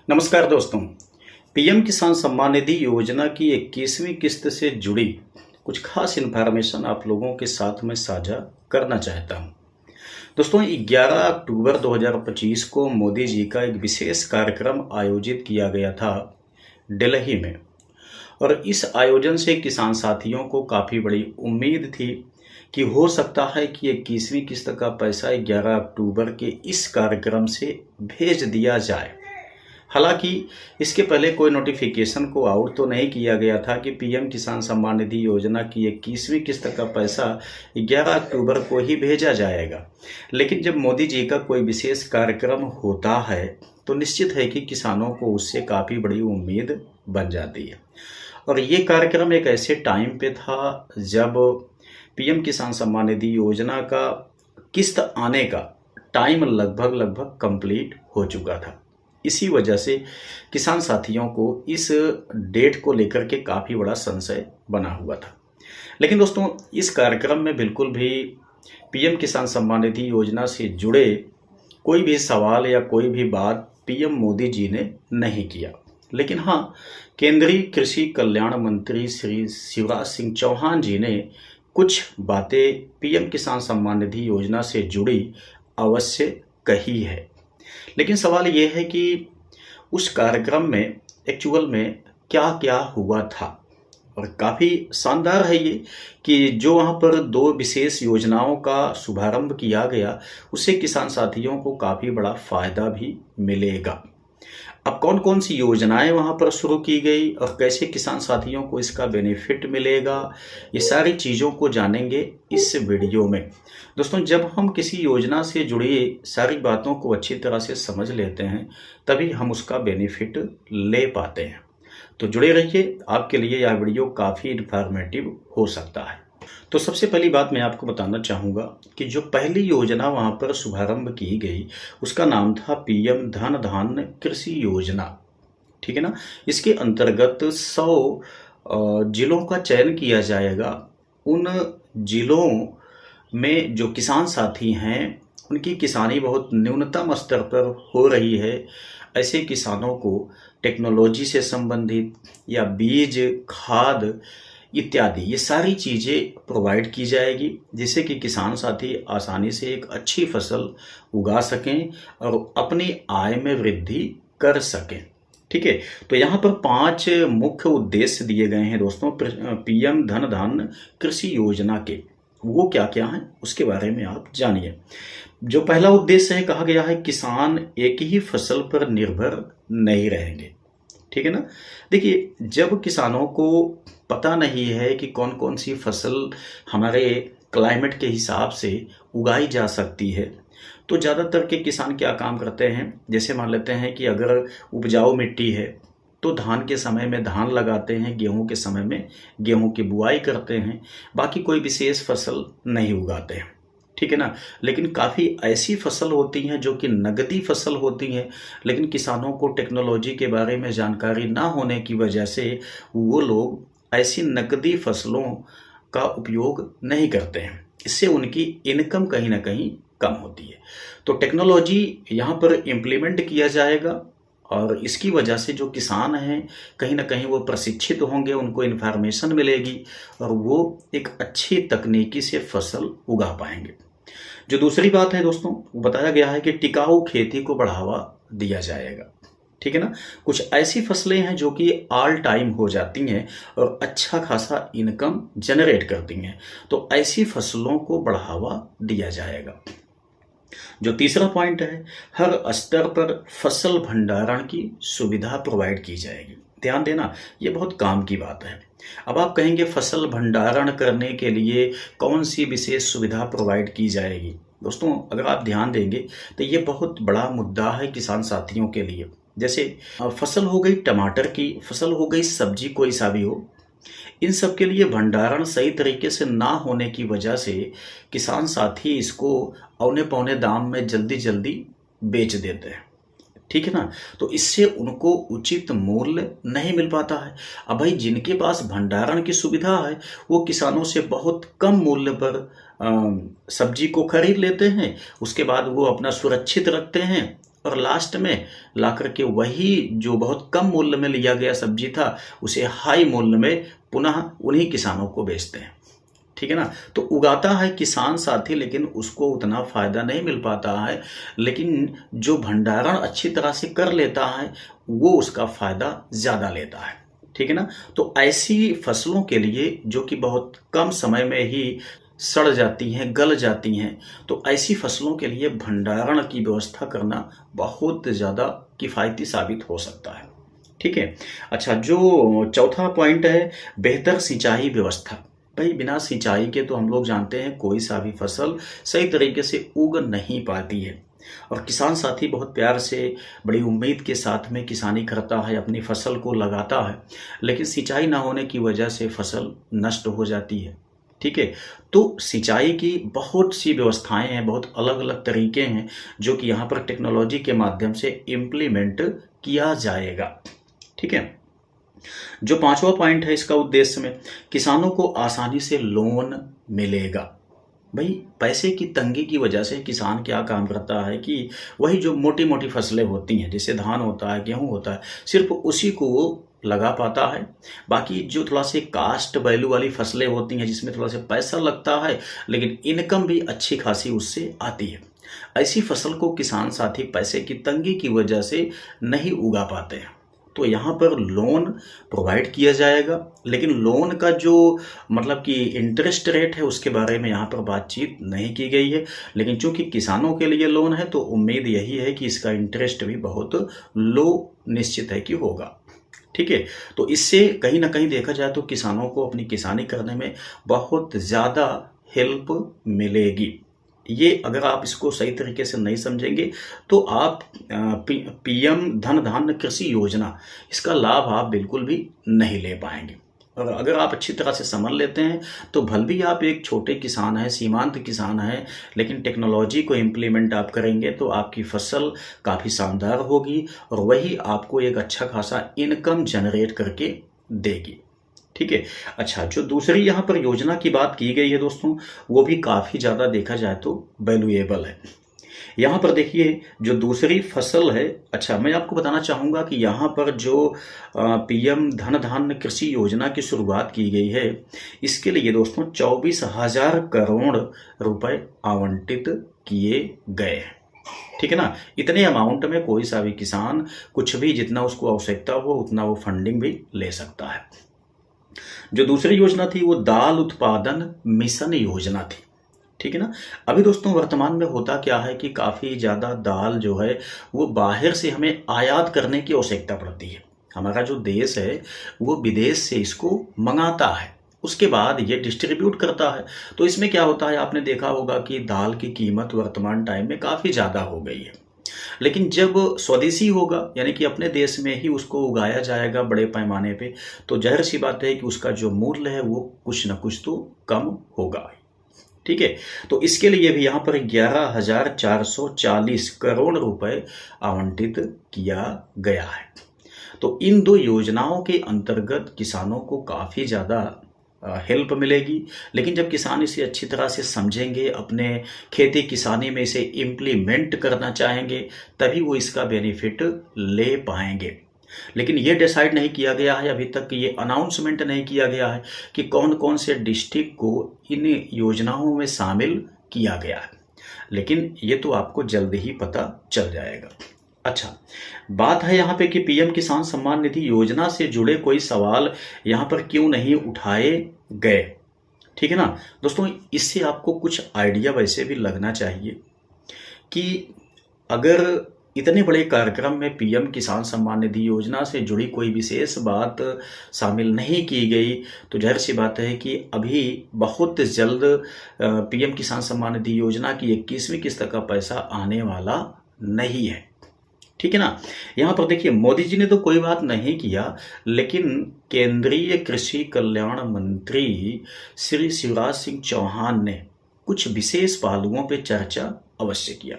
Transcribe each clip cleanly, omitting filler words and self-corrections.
नमस्कार दोस्तों। पीएम किसान सम्मान निधि योजना की 21वीं किस्त से जुड़ी कुछ खास इन्फॉर्मेशन आप लोगों के साथ में साझा करना चाहता हूं। दोस्तों, 11 अक्टूबर 2025 को मोदी जी का एक विशेष कार्यक्रम आयोजित किया गया था दिल्ली में। और इस आयोजन से किसान साथियों को काफ़ी बड़ी उम्मीद थी कि हो सकता है कि 21वीं किस्त का पैसा 11 अक्टूबर के इस कार्यक्रम से भेज दिया जाए। हालांकि इसके पहले कोई नोटिफिकेशन को आउट तो नहीं किया गया था कि पीएम किसान सम्मान निधि योजना की 21वीं किस्त का पैसा 11 अक्टूबर को ही भेजा जाएगा। लेकिन जब मोदी जी का कोई विशेष कार्यक्रम होता है तो निश्चित है कि किसानों को उससे काफ़ी बड़ी उम्मीद बन जाती है। और ये कार्यक्रम एक ऐसे टाइम पे था जब पीएम किसान सम्मान निधि योजना का किस्त आने का टाइम लगभग कंप्लीट हो चुका था। इसी वजह से किसान साथियों को इस डेट को लेकर के काफ़ी बड़ा संशय बना हुआ था। लेकिन दोस्तों, इस कार्यक्रम में बिल्कुल भी पीएम किसान सम्मान निधि योजना से जुड़े कोई भी सवाल या कोई भी बात पीएम मोदी जी ने नहीं किया। लेकिन हाँ, केंद्रीय कृषि कल्याण मंत्री श्री शिवराज सिंह चौहान जी ने कुछ बातें पीएम किसान सम्मान निधि योजना से जुड़ी अवश्य कही है। लेकिन सवाल ये है कि उस कार्यक्रम में एक्चुअल में क्या क्या हुआ था। और काफ़ी शानदार है ये कि जो वहाँ पर दो विशेष योजनाओं का शुभारंभ किया गया, उससे किसान साथियों को काफ़ी बड़ा फ़ायदा भी मिलेगा। अब कौन कौन सी योजनाएं वहाँ पर शुरू की गई और कैसे किसान साथियों को इसका बेनिफिट मिलेगा, ये सारी चीज़ों को जानेंगे इस वीडियो में। दोस्तों, जब हम किसी योजना से जुड़ी सारी बातों को अच्छी तरह से समझ लेते हैं तभी हम उसका बेनिफिट ले पाते हैं। तो जुड़े रहिए, आपके लिए यह वीडियो काफ़ी इन्फॉर्मेटिव हो सकता है। तो सबसे पहली बात मैं आपको बताना चाहूँगा कि जो पहली योजना वहाँ पर शुभारंभ की गई उसका नाम था पीएम धन धान्य कृषि योजना। ठीक है ना। इसके अंतर्गत 100 जिलों का चयन किया जाएगा। उन जिलों में जो किसान साथी हैं उनकी किसानी बहुत न्यूनतम स्तर पर हो रही है, ऐसे किसानों को टेक्नोलॉजी से संबंधित या बीज, खाद इत्यादि ये सारी चीज़ें प्रोवाइड की जाएगी, जिससे कि किसान साथी आसानी से एक अच्छी फसल उगा सकें और अपनी आय में वृद्धि कर सकें। ठीक है। तो यहाँ पर 5 मुख्य उद्देश्य दिए गए हैं दोस्तों पीएम धन धान्य कृषि योजना के। वो क्या क्या हैं उसके बारे में आप जानिए। जो पहला उद्देश्य है, कहा गया है किसान एक ही फसल पर निर्भर नहीं रहेंगे। ठीक है ना। देखिए, जब किसानों को पता नहीं है कि कौन कौन सी फसल हमारे क्लाइमेट के हिसाब से उगाई जा सकती है, तो ज़्यादातर के किसान क्या काम करते हैं, जैसे मान लेते हैं कि अगर उपजाऊ मिट्टी है तो धान के समय में धान लगाते हैं, गेहूं के समय में गेहूं की बुआई करते हैं, बाकी कोई विशेष फसल नहीं उगाते हैं। ठीक है ना। लेकिन काफ़ी ऐसी फसल होती हैं जो कि नगदी फसल होती हैं, लेकिन किसानों को टेक्नोलॉजी के बारे में जानकारी ना होने की वजह से वो लोग ऐसी नकदी फसलों का उपयोग नहीं करते हैं। इससे उनकी इनकम कहीं ना कहीं कम होती है। तो टेक्नोलॉजी यहाँ पर इम्प्लीमेंट किया जाएगा और इसकी वजह से जो किसान हैं कहीं ना कहीं वो प्रशिक्षित होंगे, उनको इन्फॉर्मेशन मिलेगी और वो एक अच्छी तकनीकी से फसल उगा पाएंगे। जो दूसरी बात है दोस्तों, वो बताया गया है कि टिकाऊ खेती को बढ़ावा दिया जाएगा। ठीक है ना। कुछ ऐसी फसलें हैं जो कि ऑल टाइम हो जाती हैं और अच्छा खासा इनकम जनरेट करती हैं, तो ऐसी फसलों को बढ़ावा दिया जाएगा। जो तीसरा पॉइंट है, हर स्तर पर फसल भंडारण की सुविधा प्रोवाइड की जाएगी। ध्यान देना, ये बहुत काम की बात है। अब आप कहेंगे फसल भंडारण करने के लिए कौन सी विशेष सुविधा प्रोवाइड की जाएगी। दोस्तों, अगर आप ध्यान देंगे तो ये बहुत बड़ा मुद्दा है किसान साथियों के लिए। जैसे फसल हो गई टमाटर की, फसल हो गई सब्जी कोई सा भी हो, इन सब के लिए भंडारण सही तरीके से ना होने की वजह से किसान साथी इसको औने पौने दाम में जल्दी जल्दी बेच देते हैं। ठीक है ना। तो इससे उनको उचित मूल्य नहीं मिल पाता है। अब भाई, जिनके पास भंडारण की सुविधा है वो किसानों से बहुत कम मूल्य पर सब्जी को खरीद लेते हैं, उसके बाद वो अपना सुरक्षित रखते हैं और लास्ट में ला करके वही जो बहुत कम मूल्य में लिया गया सब्जी था उसे हाई मूल्य में पुनः उन्हीं किसानों को बेचते हैं। ठीक है ना। तो उगाता है किसान साथी, लेकिन उसको उतना फायदा नहीं मिल पाता है, लेकिन जो भंडारण अच्छी तरह से कर लेता है वो उसका फायदा ज़्यादा लेता है। ठीक है ना। तो ऐसी फसलों के लिए जो कि बहुत कम समय में ही सड़ जाती हैं, गल जाती हैं, तो ऐसी फसलों के लिए भंडारण की व्यवस्था करना बहुत ज़्यादा किफ़ायती साबित हो सकता है। ठीक है। अच्छा, जो चौथा पॉइंट है बेहतर सिंचाई व्यवस्था। भाई बिना सिंचाई के तो हम लोग जानते हैं कोई सा भी फसल सही तरीके से उग नहीं पाती है, और किसान साथी बहुत प्यार से बड़ी उम्मीद के साथ में किसानी करता है, अपनी फसल को लगाता है, लेकिन सिंचाई ना होने की वजह से फसल नष्ट हो जाती है। ठीक है। तो सिंचाई की बहुत सी व्यवस्थाएं हैं, बहुत अलग अलग तरीके हैं जो कि यहाँ पर टेक्नोलॉजी के माध्यम से इम्प्लीमेंट किया जाएगा। ठीक है। जो पांचवा पॉइंट है इसका उद्देश्य में, किसानों को आसानी से लोन मिलेगा। भाई पैसे की तंगी की वजह से किसान क्या काम करता है कि वही जो मोटी मोटी फसलें होती हैं, जैसे धान होता है, गेहूं होता है, सिर्फ उसी को वो लगा पाता है। बाकी जो थोड़ा से कास्ट वैल्यू वाली फसलें होती हैं जिसमें थोड़ा सा पैसा लगता है लेकिन इनकम भी अच्छी खासी उससे आती है, ऐसी फसल को किसान साथी पैसे की तंगी की वजह से नहीं उगा पाते हैं। तो यहाँ पर लोन प्रोवाइड किया जाएगा, लेकिन लोन का जो मतलब कि इंटरेस्ट रेट है उसके बारे में यहाँ पर बातचीत नहीं की गई है, लेकिन चूंकि किसानों के लिए लोन है तो उम्मीद यही है कि इसका इंटरेस्ट भी बहुत लो निश्चित है कि होगा। ठीक है। तो इससे कहीं ना कहीं देखा जाए तो किसानों को अपनी किसानी करने में बहुत ज़्यादा हेल्प मिलेगी। ये अगर आप इसको सही तरीके से नहीं समझेंगे तो आप पीएम धन धान्य कृषि योजना इसका लाभ आप बिल्कुल भी नहीं ले पाएंगे। और अगर आप अच्छी तरह से समझ लेते हैं तो भले भी आप एक छोटे किसान हैं, सीमांत किसान हैं, लेकिन टेक्नोलॉजी को इम्प्लीमेंट आप करेंगे तो आपकी फसल काफ़ी शानदार होगी और वही आपको एक अच्छा खासा इनकम जनरेट करके देगी। ठीक है। अच्छा, जो दूसरी यहाँ पर योजना की बात की गई है दोस्तों, वो भी काफ़ी ज़्यादा देखा जाए तो वैल्यूएबल है। यहाँ पर देखिए जो दूसरी फसल है, अच्छा मैं आपको बताना चाहूँगा कि यहाँ पर जो पीएम धन धान्य कृषि योजना की शुरुआत की गई है, इसके लिए दोस्तों 24,000 करोड़ रुपए आवंटित किए गए हैं। ठीक है ना। इतने अमाउंट में कोई सा भी किसान कुछ भी जितना उसको आवश्यकता हो उतना वो फंडिंग भी ले सकता है। जो दूसरी योजना थी वो दाल उत्पादन मिशन योजना थी। ठीक है ना। अभी दोस्तों वर्तमान में होता क्या है कि काफ़ी ज़्यादा दाल जो है वो बाहर से हमें आयात करने की आवश्यकता पड़ती है। हमारा जो देश है वो विदेश से इसको मंगाता है, उसके बाद ये डिस्ट्रीब्यूट करता है। तो इसमें क्या होता है, आपने देखा होगा कि दाल की कीमत वर्तमान टाइम में काफ़ी ज़्यादा हो गई है, लेकिन जब स्वदेशी होगा यानी कि अपने देश में ही उसको उगाया जाएगा बड़े पैमाने पे, तो जाहिर सी बात है कि उसका जो मूल्य है वो कुछ न कुछ तो कम होगा। ठीक है। तो इसके लिए भी यहाँ पर 11,440 करोड़ रुपए आवंटित किया गया है। तो इन दो योजनाओं के अंतर्गत किसानों को काफ़ी ज़्यादा हेल्प मिलेगी, लेकिन जब किसान इसे अच्छी तरह से समझेंगे, अपने खेती किसानी में इसे इम्प्लीमेंट करना चाहेंगे, तभी वो इसका बेनिफिट ले पाएंगे। लेकिन ये डिसाइड नहीं किया गया है अभी तक, ये अनाउंसमेंट नहीं किया गया है कि कौन कौन से डिस्ट्रिक्ट को इन योजनाओं में शामिल किया गया है, लेकिन ये तो आपको जल्द ही पता चल जाएगा। अच्छा, बात है यहाँ पे कि पीएम किसान सम्मान निधि योजना से जुड़े कोई सवाल यहाँ पर क्यों नहीं उठाए गए। ठीक है ना दोस्तों, इससे आपको कुछ आइडिया वैसे भी लगना चाहिए कि अगर इतने बड़े कार्यक्रम में पीएम किसान सम्मान निधि योजना से जुड़ी कोई विशेष बात शामिल नहीं की गई तो जाहिर सी बात है कि अभी बहुत जल्द पीएम किसान सम्मान निधि योजना की 21वीं किस्त का पैसा आने वाला नहीं है। ठीक है ना। यहाँ पर देखिए मोदी जी ने तो कोई बात नहीं किया, लेकिन केंद्रीय कृषि कल्याण मंत्री श्री शिवराज सिंह चौहान ने कुछ विशेष पहलुओं पर चर्चा अवश्य किया।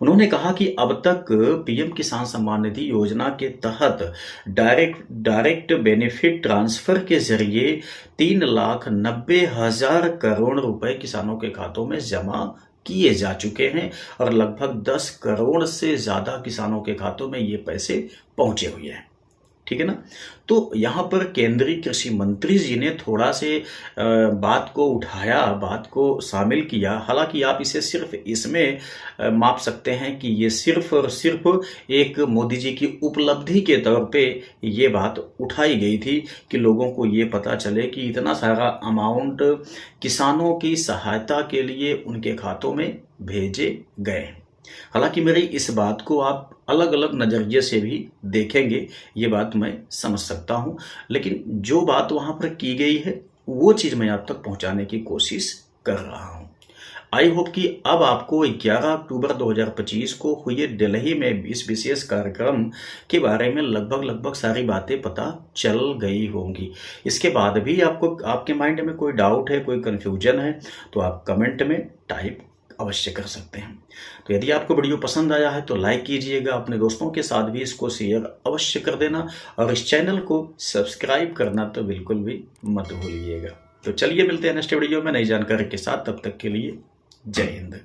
उन्होंने कहा कि अब तक पीएम किसान सम्मान निधि योजना के तहत डायरेक्ट बेनिफिट ट्रांसफर के जरिए 3,90,000 करोड़ रुपए किसानों के खातों में जमा किए जा चुके हैं और लगभग 10 करोड़ से ज़्यादा किसानों के खातों में ये पैसे पहुंचे हुए हैं। ठीक है ना। तो यहाँ पर केंद्रीय कृषि मंत्री जी ने थोड़ा से बात को उठाया, बात को शामिल किया। हालांकि आप इसे सिर्फ इसमें माप सकते हैं कि ये सिर्फ और सिर्फ एक मोदी जी की उपलब्धि के तौर पे ये बात उठाई गई थी कि लोगों को ये पता चले कि इतना सारा अमाउंट किसानों की सहायता के लिए उनके खातों में भेजे गए। हालांकि मेरी इस बात को आप अलग अलग नज़रिए से भी देखेंगे, ये बात मैं समझ सकता हूँ, लेकिन जो बात वहाँ पर की गई है वो चीज़ मैं आप तक पहुँचाने की कोशिश कर रहा हूँ। आई होप कि अब आपको 11 अक्टूबर 2025 को हुए दिल्ली में इस विशेष कार्यक्रम के बारे में लगभग सारी बातें पता चल गई होंगी। इसके बाद भी आपको आपके माइंड में कोई डाउट है, कोई कन्फ्यूजन है, तो आप कमेंट में टाइप अवश्य कर सकते हैं। तो यदि आपको वीडियो पसंद आया है तो लाइक कीजिएगा, अपने दोस्तों के साथ भी इसको शेयर अवश्य कर देना और इस चैनल को सब्सक्राइब करना तो बिल्कुल भी मत भूलिएगा। तो चलिए मिलते हैं नेक्स्ट वीडियो में नई जानकारी के साथ, तब तक के लिए जय हिंद।